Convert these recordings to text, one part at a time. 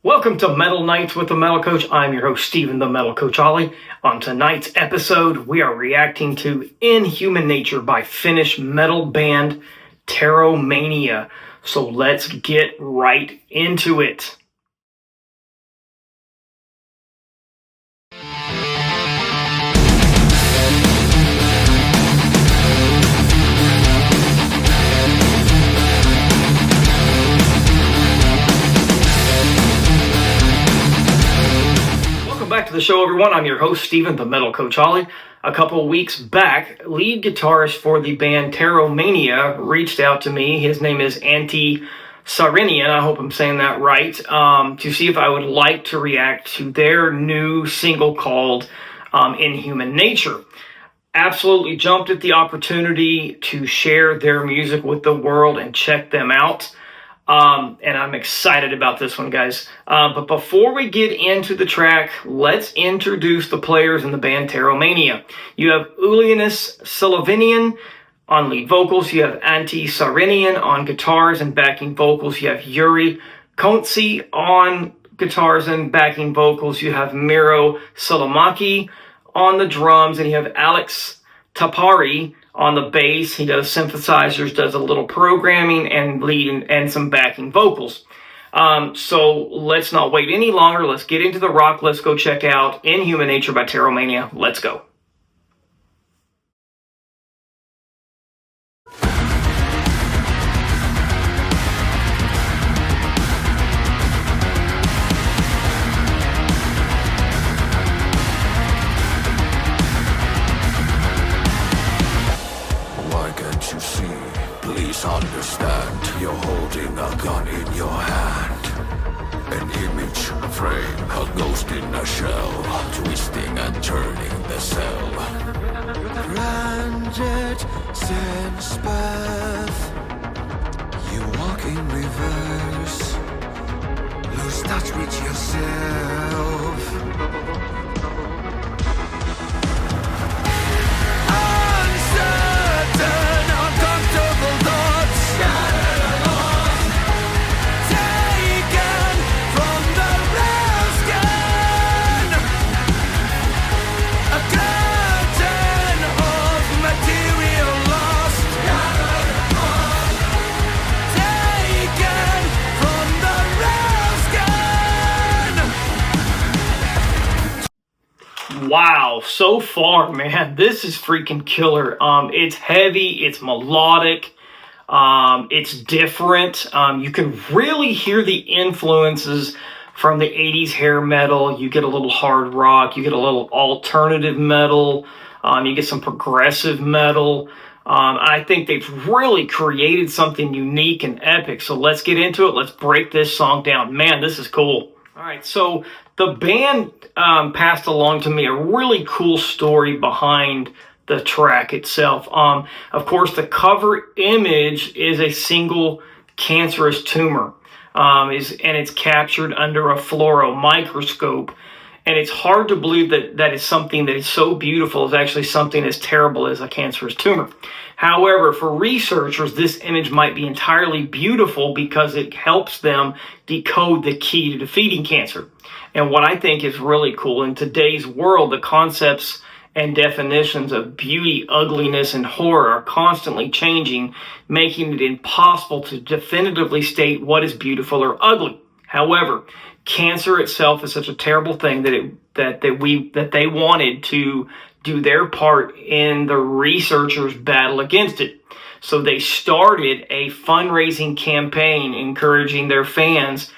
Welcome to Metal Nights with the Metal Coach. I'm your host, Steven the Metal Coach Ollie. On tonight's episode, we are reacting to Inhuman Nature by Finnish metal band Terromania. So let's get right into it. Back to the show, everyone. I'm your host, Steven, the Metal Coach Ollie. A couple of weeks back, lead guitarist for the band Terromania reached out to me. His name is Sarinian, I hope I'm saying that right, to see if I would like to react to their new single called Inhuman Nature. Absolutely jumped at the opportunity to share their music with the world and check them out. And I'm excited about this one, guys. But before we get into the track, let's introduce the players in the band Terromania. You have Ulianis Silovinian on lead vocals. You have Antti Saarinen on guitars and backing vocals. You have Juri Kontsi on guitars and backing vocals. You have Miro Salomaki on the drums. And you have Alex Tapari on the bass. He does synthesizers, does a little programming, and lead and some backing vocals. So let's not wait any longer. Let's get into the rock. Let's go check out Inhuman Nature by Terromania. Let's go. Understand, you're holding a gun in your hand. An image, a frame, a ghost in a shell, twisting and turning the cell. Branded since birth, you walk in reverse, lose touch with yourself. Wow, so far, man, this is freaking killer. It's heavy, it's melodic, it's different. You can really hear the influences from the 80s hair metal. You get a little hard rock, you get a little alternative metal, you get some progressive metal. I think they've really created something unique and epic. So let's get into it. Let's break this song down. Man, this is cool. All right, so the band passed along to me a really cool story behind the track itself. Of course, the cover image is a single cancerous tumor, and it's captured under a fluoro microscope. And it's hard to believe that is something that is so beautiful is actually something as terrible as a cancerous tumor. However, for researchers, this image might be entirely beautiful because it helps them decode the key to defeating cancer. And what I think is really cool, in today's world, the concepts and definitions of beauty, ugliness, and horror are constantly changing, making it impossible to definitively state what is beautiful or ugly. However, cancer itself is such a terrible thing that they wanted to do their part in the researchers' battle against it. So they started a fundraising campaign encouraging their fans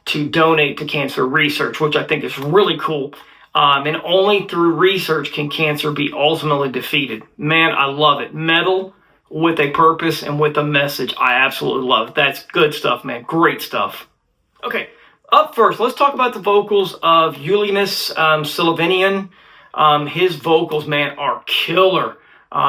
to donate to cancer research, which I think is really cool. And only through research can cancer be ultimately defeated. Man, I love it. Metal with a purpose and with a message. I absolutely love it. That's good stuff, man. Great stuff. Okay, up first, let's talk about the vocals of Ulianis Silovinian. His vocals, man, are killer.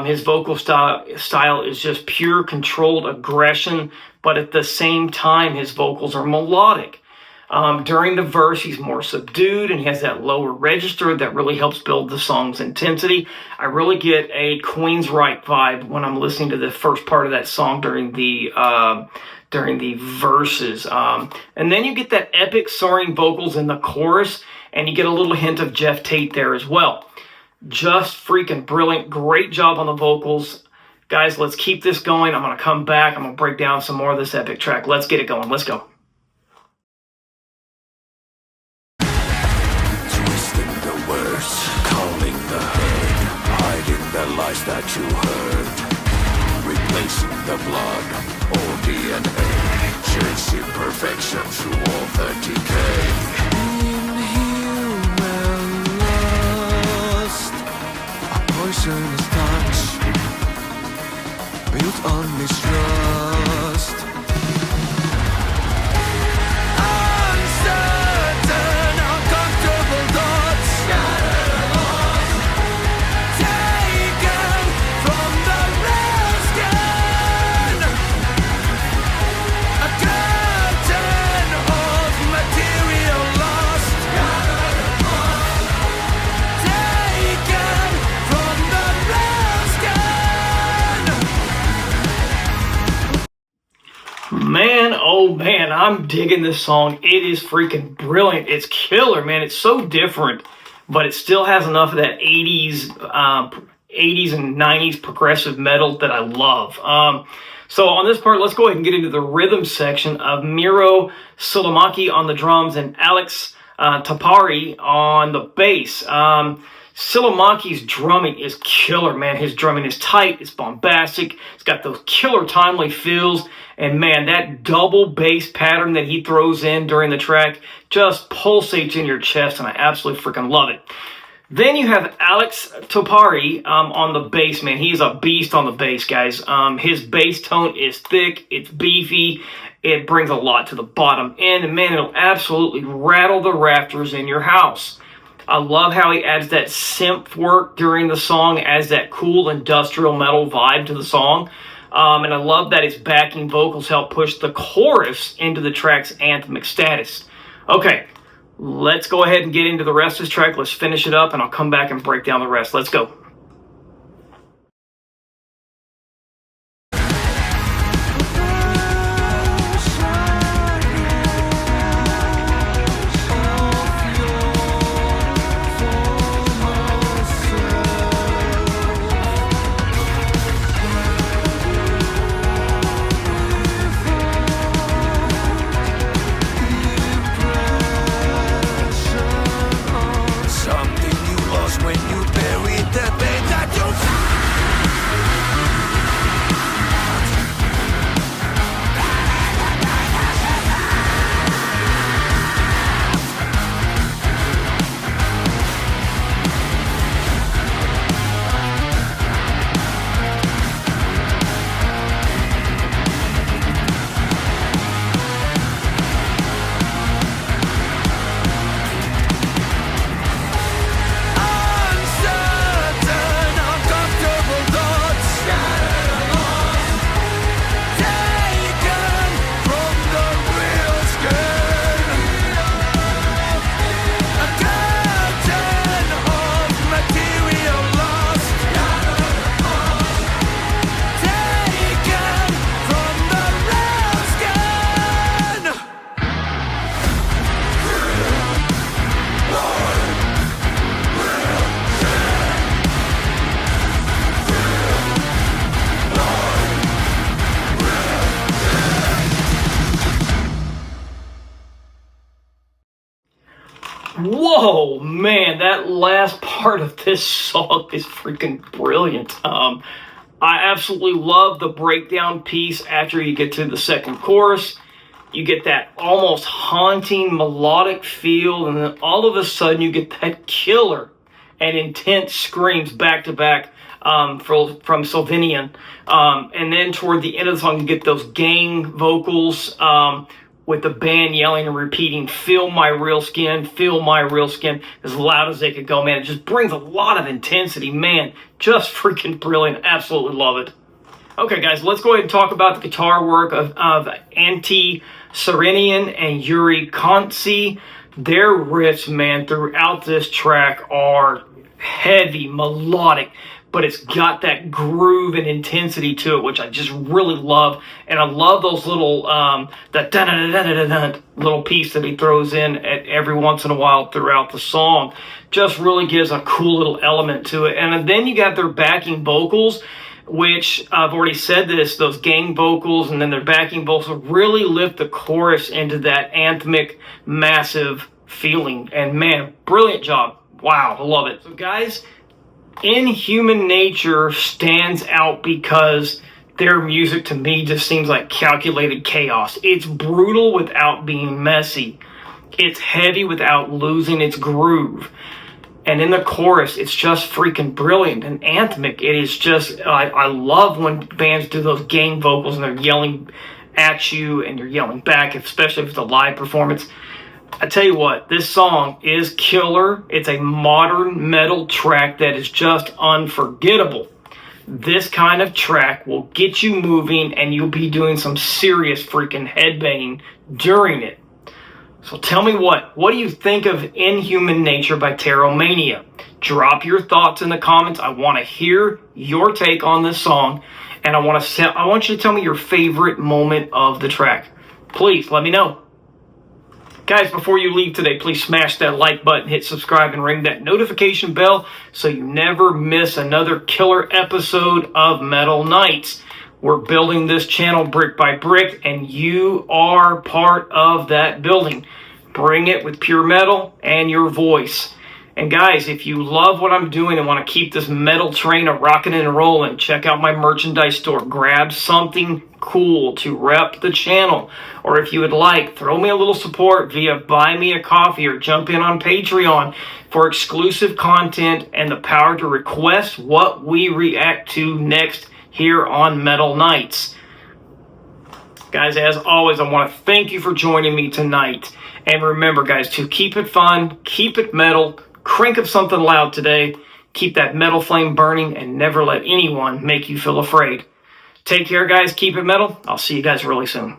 His vocal style is just pure controlled aggression, but at the same time, his vocals are melodic. During the verse, he's more subdued and he has that lower register that really helps build the song's intensity. I really get a Queensryche vibe when I'm listening to the first part of that song during the verses. And then you get that epic soaring vocals in the chorus, and you get a little hint of Jeff Tate there as well. Just freaking brilliant. Great job on the vocals. Guys, let's keep this going. I'm going to come back. I'm going to break down some more of this epic track. Let's get it going. Let's go. Twisting the words, calling the hurt, hiding the lies that you heard, replacing the blood, or DNA, chasing perfection through all the decay. Inhuman lust, a poisonous touch, built on mistrust. Uncertain, uncomfortable thoughts, scattered lost, taken from the real skin. A curtain of material lost, scattered lost, taken from the real skin. Man, oh man, I'm digging this song. It is freaking brilliant. It's killer, man. It's so different, but it still has enough of that 80s and 90s progressive metal that I love. So on this part, let's go ahead and get into the rhythm section of Miro Silamaki on the drums and Alex Tapari on the bass. Silamaki's drumming is killer, man. His drumming is tight, it's bombastic, it's got those killer timely fills, and man, that double bass pattern that he throws in during the track just pulsates in your chest, and I absolutely freaking love it. Then you have Alex Topari on the bass, man. He's a beast on the bass, guys. His bass tone is thick, it's beefy, it brings a lot to the bottom end, and man, it'll absolutely rattle the rafters in your house. I love how he adds that synth work during the song, adds that cool industrial metal vibe to the song. And I love that his backing vocals help push the chorus into the track's anthemic status. Okay, let's go ahead and get into the rest of this track. Let's finish it up, and I'll come back and break down the rest. Let's go. Whoa, man, that last part of this song is freaking brilliant. I absolutely love the breakdown piece after you get to the second chorus. You get that almost haunting melodic feel, and then all of a sudden you get that killer and intense screams back to back from Sylvanian. And then toward the end of the song, you get those gang vocals with the band yelling and repeating, "Feel my real skin, feel my real skin," as loud as they could go, man. It just brings a lot of intensity, man. Just freaking brilliant. Absolutely love it. Okay, guys, let's go ahead and talk about the guitar work of Antti Serenian and Yuri Kontsi, their riffs, man, throughout this track are heavy, melodic, but it's got that groove and intensity to it, which I just really love. And I love those little, that dun-dun-dun-dun-dun-dun little piece that he throws in at every once in a while throughout the song. Just really gives a cool little element to it. And then you got their backing vocals, which I've already said this, those gang vocals and then their backing vocals really lift the chorus into that anthemic, massive feeling. And man, brilliant job. Wow, I love it. So guys, Inhuman Nature stands out because their music to me just seems like calculated chaos. It's brutal without being messy. It's heavy without losing its groove. And in the chorus, it's just freaking brilliant and anthemic. It is just, I love when bands do those gang vocals and they're yelling at you and you're yelling back, especially if it's a live performance. I tell you what, this song is killer. It's a modern metal track that is just unforgettable. This kind of track will get you moving and you'll be doing some serious freaking headbanging during it. So tell me what do you think of Inhuman Nature by Terromania? Drop your thoughts in the comments. I want to hear your take on this song, and I want you to tell me your favorite moment of the track. Please let me know. Guys, before you leave today, please smash that like button, hit subscribe, and ring that notification bell so you never miss another killer episode of Metal Nights. We're building this channel brick by brick, and you are part of that building. Bring it with pure metal and your voice. And guys, if you love what I'm doing and want to keep this metal train a-rocking and rolling, check out my merchandise store. Grab something cool to rep the channel. Or if you would like, throw me a little support via Buy Me a Coffee or jump in on Patreon for exclusive content and the power to request what we react to next here on Metal Nights. Guys, as always, I want to thank you for joining me tonight. And remember, guys, to keep it fun, keep it metal, crank up something loud today, keep that metal flame burning, and never let anyone make you feel afraid. Take care, guys. Keep it metal. I'll see you guys really soon.